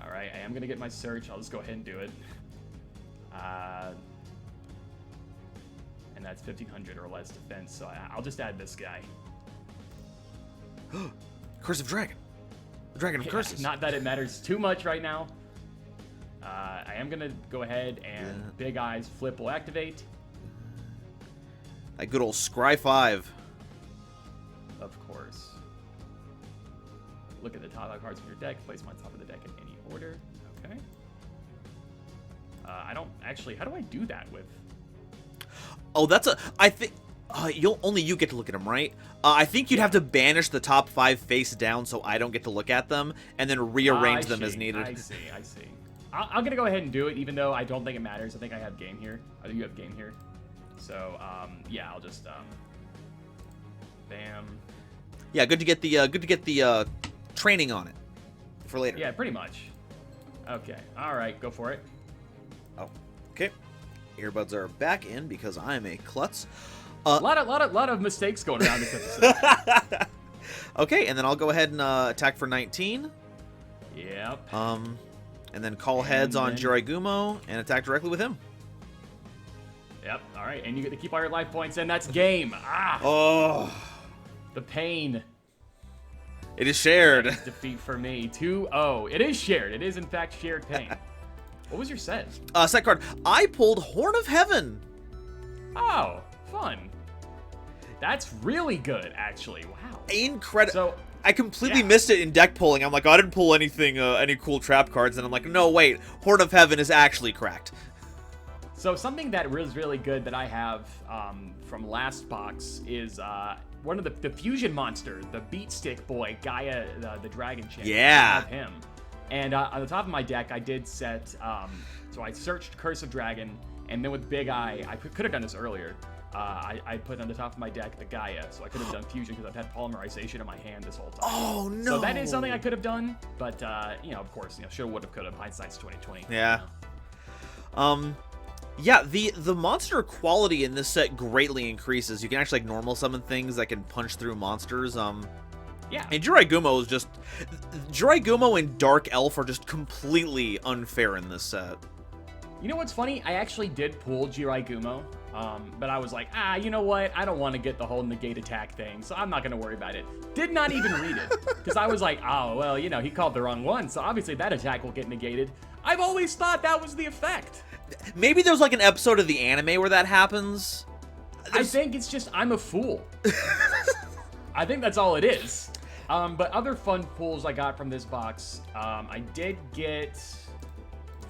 Alright, I am going to get my search. I'll just go ahead and do it. And that's 1500 or less defense, so I'll just add this guy. Curse of Dragon. The Dragon of Curses. Not that it matters too much right now. I am going to go ahead and Big Eyes Flip will activate. That good old Scry 5. Of course. Look at the top 5 cards from your deck. Place them on top of the deck in any order. Okay. I don't actually... How do I do that with... Oh, that's a... I think... only you get to look at them, right? I think you'd have to banish the top 5 face down so I don't get to look at them, and then rearrange them as needed. I see. I'm gonna go ahead and do it, even though I don't think it matters. I think I have game here. You have game here. So, yeah, I'll just, bam. Yeah, good to get the training on it for later. Yeah, pretty much. Okay, all right, go for it. Oh, okay. Earbuds are back in because I'm a klutz. A lot of mistakes going around this episode. Okay, and then I'll go ahead and attack for 19. Yep. And then call heads on Jiraigumo and attack directly with him. Yep. All right, and you get to keep all your life points, and that's game. Ah. Oh. The pain. It is shared. Defeat for me. 2-0. It is shared. It is in fact shared pain. What was your set? Set card. I pulled Horn of Heaven. Oh, fun. That's really good, actually. Wow. Incredible. So, I completely missed it in deck pulling. I'm like, oh, I didn't pull anything, any cool trap cards. And I'm like, no, wait. Horn of Heaven is actually cracked. So something that was really good that I have from last box is one of the fusion monster, the Beat Stick boy, Gaia, the Dragon Champion. Yeah. I have him. And on the top of my deck, I did set, so I searched Curse of Dragon, and then with Big Eye, I could have done this earlier. I put on the top of my deck the Gaia, so I could have done fusion because I've had polymerization in my hand this whole time. Oh, no. So that is something I could have done, but, you know, of course, you know, should have, would have, could have, hindsight's 2020. Yeah. Yeah, the monster quality in this set greatly increases. You can actually like normal summon things that can punch through monsters. Yeah. And Jiraigumo is just... Jiraigumo and Dark Elf are just completely unfair in this set. You know what's funny? I actually did pull Jiraigumo, but I was like, you know what? I don't want to get the whole negate attack thing, so I'm not going to worry about it. Did not even read it, because I was like, oh, well, you know, he called the wrong one, so obviously that attack will get negated. I've always thought that was the effect. Maybe there's like an episode of the anime where that happens. I think it's just I'm a fool. I think that's all it is. But other fun pulls I got from this box, I did get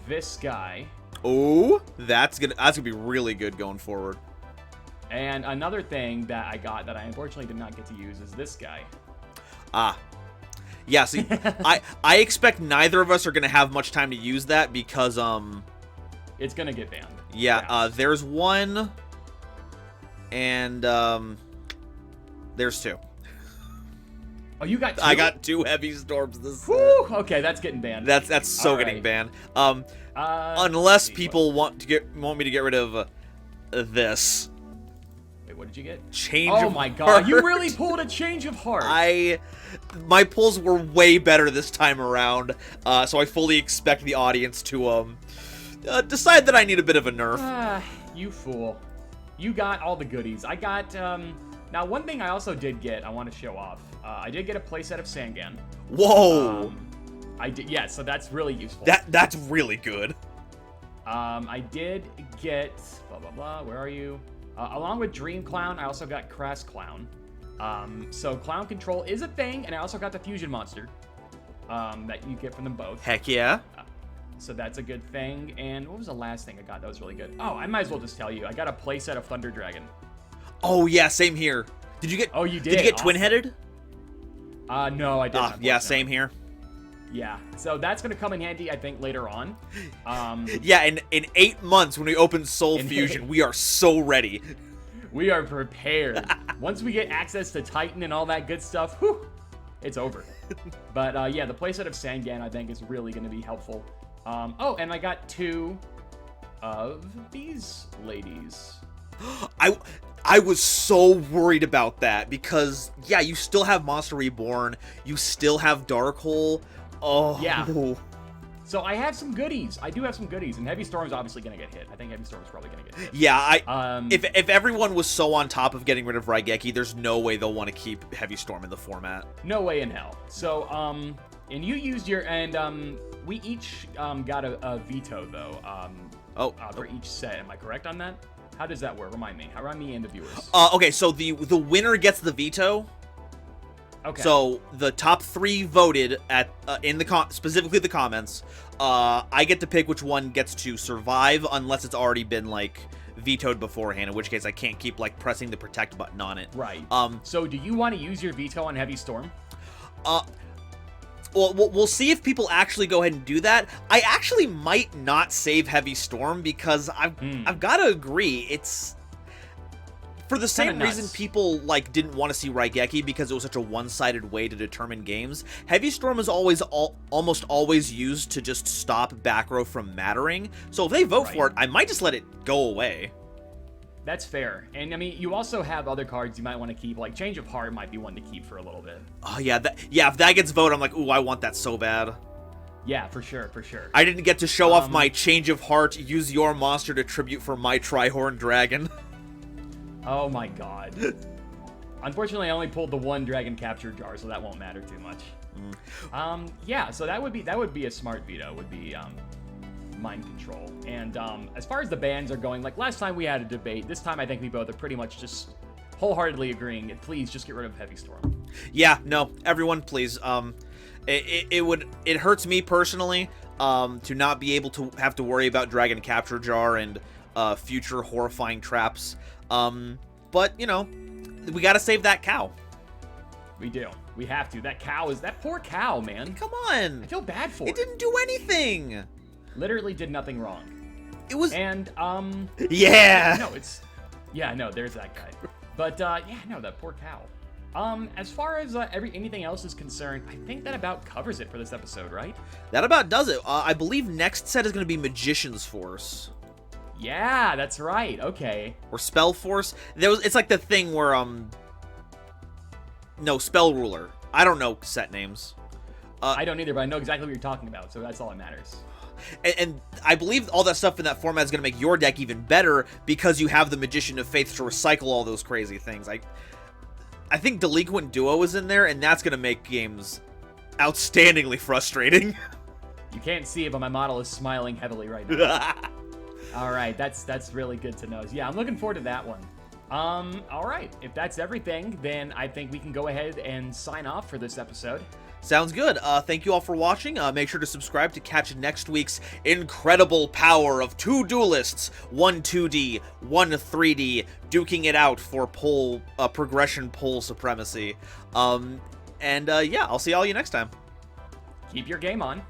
this guy. Oh, that's gonna be really good going forward. And another thing that I got that I unfortunately did not get to use is this guy. Yeah, see, I expect neither of us are gonna have much time to use that because it's gonna get banned. Yeah, there's one, and there's two. Oh, you got two? I got 2 heavy storms this. Whew, okay, that's getting banned. That's so getting banned. Unless people want me to get rid of this. Wait, what did you get? Change of heart. Oh my god, you really pulled a change of heart. My pulls were way better this time around, so I fully expect the audience to decide that I need a bit of a nerf. You fool. You got all the goodies. I got, now one thing I also did get, I want to show off. I did get a playset of Sangan. Whoa! I did, yeah, so that's really useful. That's really good. I did get, blah, blah, blah, where are you? Along with Dream Clown, I also got Crass Clown. So Clown Control is a thing, and I also got the Fusion Monster that you get from them both. Heck yeah. So that's a good thing. And what was the last thing I got that was really good? Oh, I might as well just tell you. I got a playset of Thunder Dragon. Oh, yeah, same here. Did you get... Oh, you did? Did you get awesome. Twin-headed? No, I didn't. Yeah, same here. Yeah, so that's going to come in handy, I think, later on. Yeah, in 8 months when we open Soul Fusion, we are so ready. We are prepared. Once we get access to Titan and all that good stuff, whew, it's over. But yeah, the playset of Sangan, I think, is really going to be helpful. Oh, and I got 2 of these ladies. I was so worried about that because, yeah, you still have Monster Reborn. You still have Darkhole. Oh. Yeah. So I have some goodies. I do have some goodies, and Heavy Storm's obviously going to get hit. I think Heavy Storm's probably going to get hit. Yeah, if everyone was so on top of getting rid of Raigeki, there's no way they'll want to keep Heavy Storm in the format. No way in hell. So, and you used your, and we each got a veto, though, for each set. Am I correct on that? How does that work? Remind me. Remind me and the viewers. Okay, so the winner gets the veto. Okay. So the top 3 voted at in the specifically the comments. I get to pick which one gets to survive unless it's already been like vetoed beforehand, in which case I can't keep, like, pressing the protect button on it. Right. So do you want to use your veto on Heavy Storm? Well, we'll see if people actually go ahead and do that. I actually might not save Heavy Storm because I've got to agree, it's... For the same reason people, like, didn't want to see Raigeki because it was such a one-sided way to determine games, Heavy Storm is almost always used to just stop back row from mattering. So if they vote for it, I might just let it go away. That's fair. And, I mean, you also have other cards you might want to keep. Like, Change of Heart might be one to keep for a little bit. Oh, yeah. If that gets voted, I'm like, ooh, I want that so bad. Yeah, for sure, for sure. I didn't get to show off my Change of Heart, use your monster to tribute for my Trihorn Dragon. Oh my god. Unfortunately, I only pulled the one Dragon Capture Jar, so that won't matter too much. Yeah, so that would be a smart veto, would be Mind Control. And as far as the bans are going, like last time we had a debate, this time I think we both are pretty much just wholeheartedly agreeing, please just get rid of Heavy Storm. Yeah, no, everyone please. It hurts me personally to not be able to have to worry about Dragon Capture Jar and future horrifying traps. But, you know, we gotta save that cow. We do. We have to. That poor cow, man. Come on. I feel bad for it. It didn't do anything. Literally did nothing wrong. It was... And, yeah. No, it's... Yeah, no, there's that guy. But, yeah, no, that poor cow. As far as anything else is concerned, I think that about covers it for this episode, right? That about does it. I believe next set is going to be Magician's Force. Yeah, that's right. Okay. Or Spell Force. It's like the thing where, no, Spell Ruler. I don't know set names. I don't either, but I know exactly what you're talking about, so that's all that matters. And I believe all that stuff in that format is going to make your deck even better because you have the Magician of Faith to recycle all those crazy things. I think Delinquent Duo is in there, and that's going to make games outstandingly frustrating. You can't see it, but my model is smiling heavily right now. All right, that's really good to know. Yeah, I'm looking forward to that one. All right, if that's everything, then I think we can go ahead and sign off for this episode. Sounds good. Thank you all for watching. Make sure to subscribe to catch next week's incredible power of two duelists, one 2D, one 3D, duking it out for progression pull supremacy. Yeah, I'll see all you next time. Keep your game on.